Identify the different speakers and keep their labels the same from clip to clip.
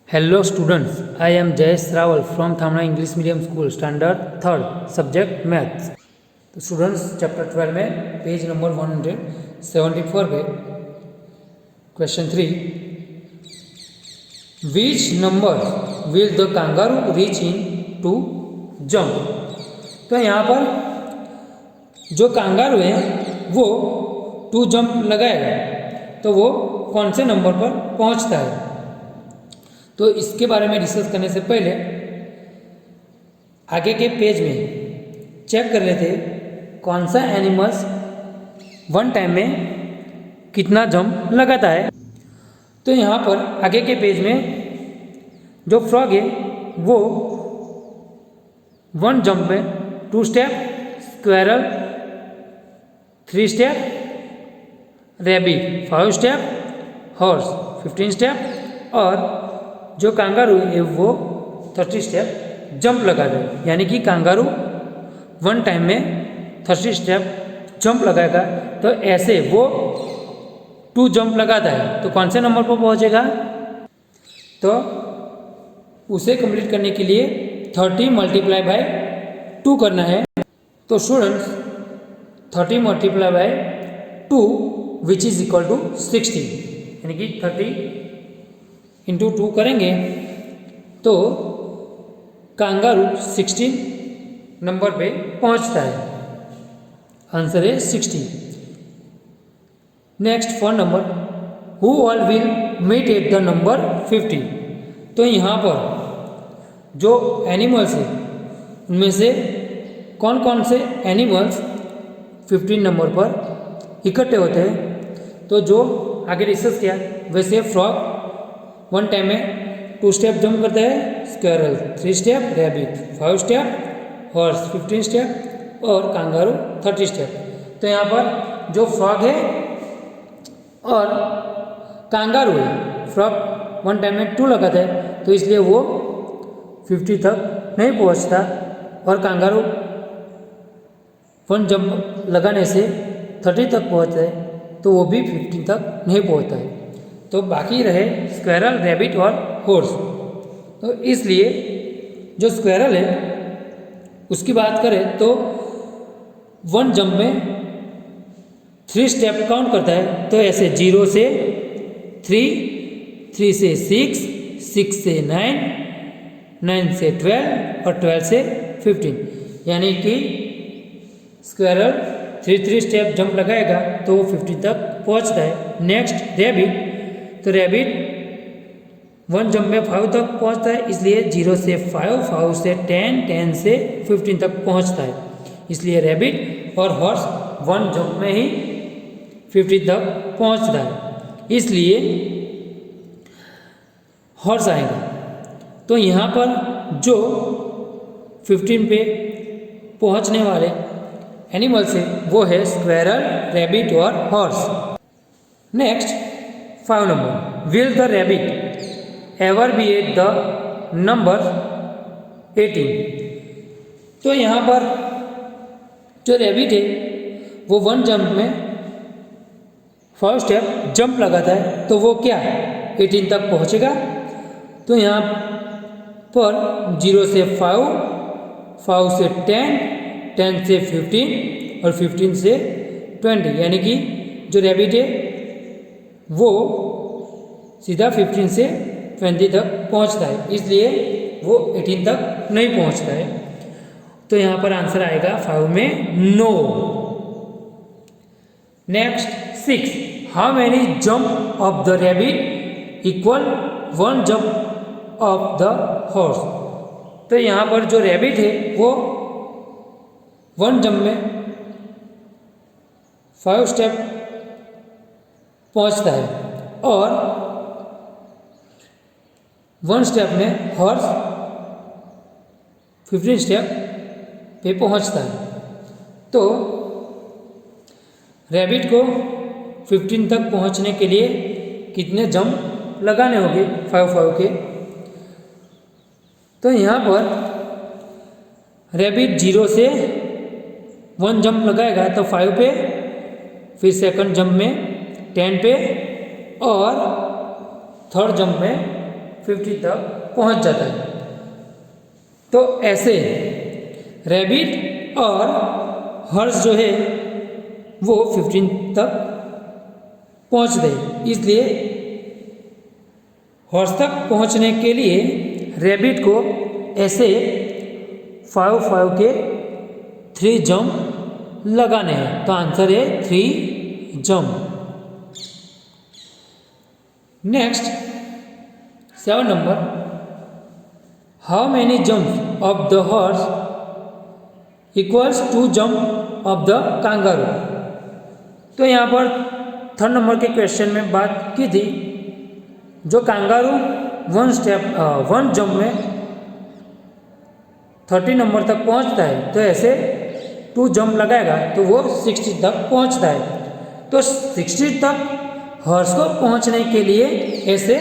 Speaker 1: Hello students, I am Jayesh Rawal from Thamna English Medium School, Standard 3rd, Subject Maths. तो students chapter 12 में page number 174 पे question 3, which number will the kangaroo reach in two jump. तो यहाँ पर जो kangaroo है वो 2 jump लगाएगा तो वो कौन से नंबर पर पहुँचता है। तो इसके बारे में डिस्कस करने से पहले आगे के पेज में चेक कर लेते कौन सा एनिमल्स वन टाइम में कितना जंप लगाता है। तो यहाँ पर आगे के पेज में जो फ्रॉग है वो 1 जंप में 2 step, squirrel 3 step, rabbit 5 step, horse 15 step और जो कांगारू है वो 30 स्टेप जंप लगाता है। यानी कि कांगारू 1 टाइम में 30 स्टेप जंप लगाएगा। तो ऐसे वो 2 जंप लगाता है तो कौन से नंबर पर पहुंचेगा। तो उसे कंप्लीट करने के लिए 30 मल्टीप्लाई बाय 2 करना है। तो students 30 multiply by 2 which is equal to 60, यानी कि 30 इंटू 2 करेंगे तो कांगारू 16 नंबर पे पहुंचता है। आंसर है 60। Next four number who all will meet at the number 50। तो यहाँ पर जो एनिमल्स है उनमें से कौन कौन से एनिमल्स 15 नंबर पर इकट्ठे होते हैं। तो जो आगे डिस्कस किया वैसे फ्रॉग 1 टाइम में 2 स्टेप जंप करता है, squirrel 3 step, rabbit 5 step, horse 15 step और कांगारू 30 स्टेप। तो यहाँ पर जो फ्रॉग है और कांगारू है, फ्रॉग 1 टाइम में 2 लगाता है तो इसलिए वो 50 तक नहीं पहुँचता और कांगारू 1 जंप लगाने से 30 तक पहुँचता है तो वो भी 50 तक नहीं पहुँचता है। तो बाकी रहे स्क्वेरल, रैबिट और हॉर्स। तो इसलिए जो स्क्वेरल है उसकी बात करें तो 1 जंप में 3 स्टेप काउंट करता है। तो ऐसे 0 से 3, 3 से 6, 6 से 9, 9 से 12 और 12 से 15। यानी कि स्क्वेरल 3 स्टेप जंप लगाएगा तो वो 50 तक पहुंचता है। नेक्स्ट रैबिट, तो रैबिट 1 जंप में 5 तक पहुंचता है इसलिए 0 से 5, 5 से 10, 10 से 15 तक पहुंचता है इसलिए रैबिट। और हॉर्स 1 जंप में ही 50 तक पहुंचता है इसलिए हॉर्स आएगा। तो यहाँ पर जो 15 पे पहुंचने वाले एनिमल्स है वो है स्क्वेरल, रैबिट और horse. Next 5 number, will the rabbit ever be eight the number 18। तो यहाँ पर जो रैबिट है वो 1 जंप में 5 स्टेप जंप लगाता है तो वो क्या 18 तक पहुँचेगा। तो यहाँ पर 0 से 5, 5 से 10, 10 से 15 और 15 से 20। यानी कि जो रैबिट है वो सीधा 15 से 20 तक पहुंचता है इसलिए वो 18 तक नहीं पहुंचता है। तो यहाँ पर आंसर आएगा 5 में नो। Next 6, how many jump of the rabbit equal 1 jump of the horse. तो यहाँ पर जो रैबिट है वो 1 जंप में 5 स्टेप पहुंचता है और 1 स्टेप में हॉर्स 15 स्टेप पे पहुंचता है। तो रैबिट को 15 तक पहुंचने के लिए कितने जंप लगाने होंगे 5 के। तो यहाँ पर रैबिट 0 से 1 जंप लगाएगा तो 5 पे, फिर सेकंड जंप में 10 पे और थर्ड जंप में 50 तक पहुंच जाता है। तो ऐसे रैबिट और हॉर्स जो है वो 15 तक पहुंच गए, इसलिए हॉर्स तक पहुंचने के लिए रैबिट को ऐसे 5-5 के 3 जंप लगाने हैं। तो आंसर है 3 jump. Next 7 number, how many jump of the horse equals two jump of the kangaroo. तो यहाँ पर 3rd नंबर के क्वेश्चन में बात की थी, जो कांगारू 1 जंप में 30 नंबर तक पहुँचता है, तो ऐसे 2 जंप लगाएगा तो वो 60 तक पहुँचता है। तो 60 तक हॉर्स को पहुँचने के लिए ऐसे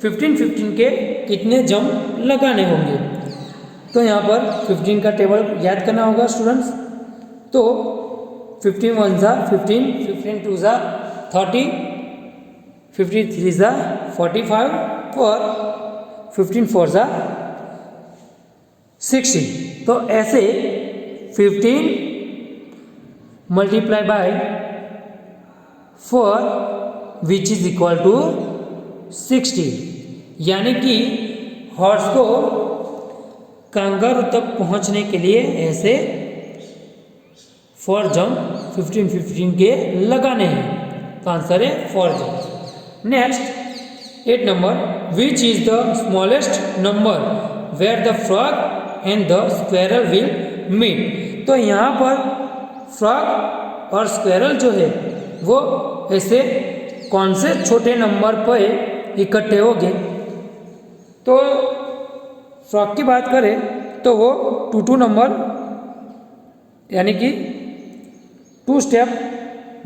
Speaker 1: 15-15 के कितने जंप लगाने होंगे। तो यहाँ पर 15 का टेबल याद करना होगा स्टूडेंट्स। तो 15 1 ज़ा 15, 15 2 ज़ा 30, 53 ज़ा 45 और 15 4 ज़ा 60। तो ऐसे 15 multiply by 4 which is equal to 60, यानी कि हॉर्स को कांगारू तक पहुंचने के लिए ऐसे 4 जंप 15-15 के लगाने हैं। तो आंसर है 4 jump. Next 8 number, which is the smallest number where the frog and the squirrel will meet. तो यहाँ पर फ्रॉग और स्क्वेरल जो है वो ऐसे कौन से छोटे नंबर पर इकट्ठे होंगे। तो फ्रॉग की बात करें तो वो 2 नंबर, यानी कि 2 स्टेप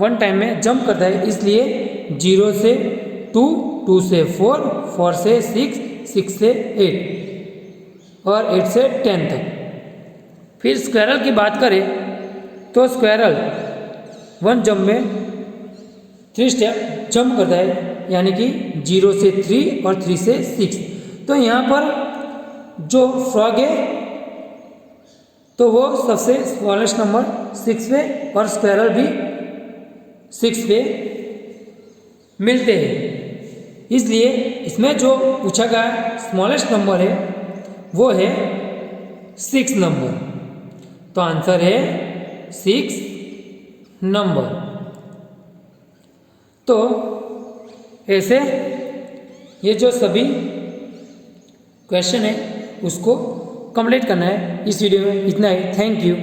Speaker 1: 1 टाइम में जंप करता है, इसलिए 0 से 2, 2 से 4, 4 से 6, 6 से 8 और 8 से 10 तक। फिर स्क्वेरल की बात करें तो स्क्वेरल 1 जंप में 3 स्टेप जंप करता है, यानी कि 0 से 3 और 3 से 6। तो यहाँ पर जो फ्रॉग है तो वो सबसे स्मॉलेस्ट नंबर 6 पे और स्क्वेरल भी 6 पे मिलते हैं, इसलिए इसमें जो पूछा गया स्मॉलेस्ट नंबर है वो है 6 नंबर। तो आंसर है 6 नंबर। तो ऐसे ये जो सभी क्वेश्चन है उसको कंप्लीट करना है। इस वीडियो में इतना ही। Thank you.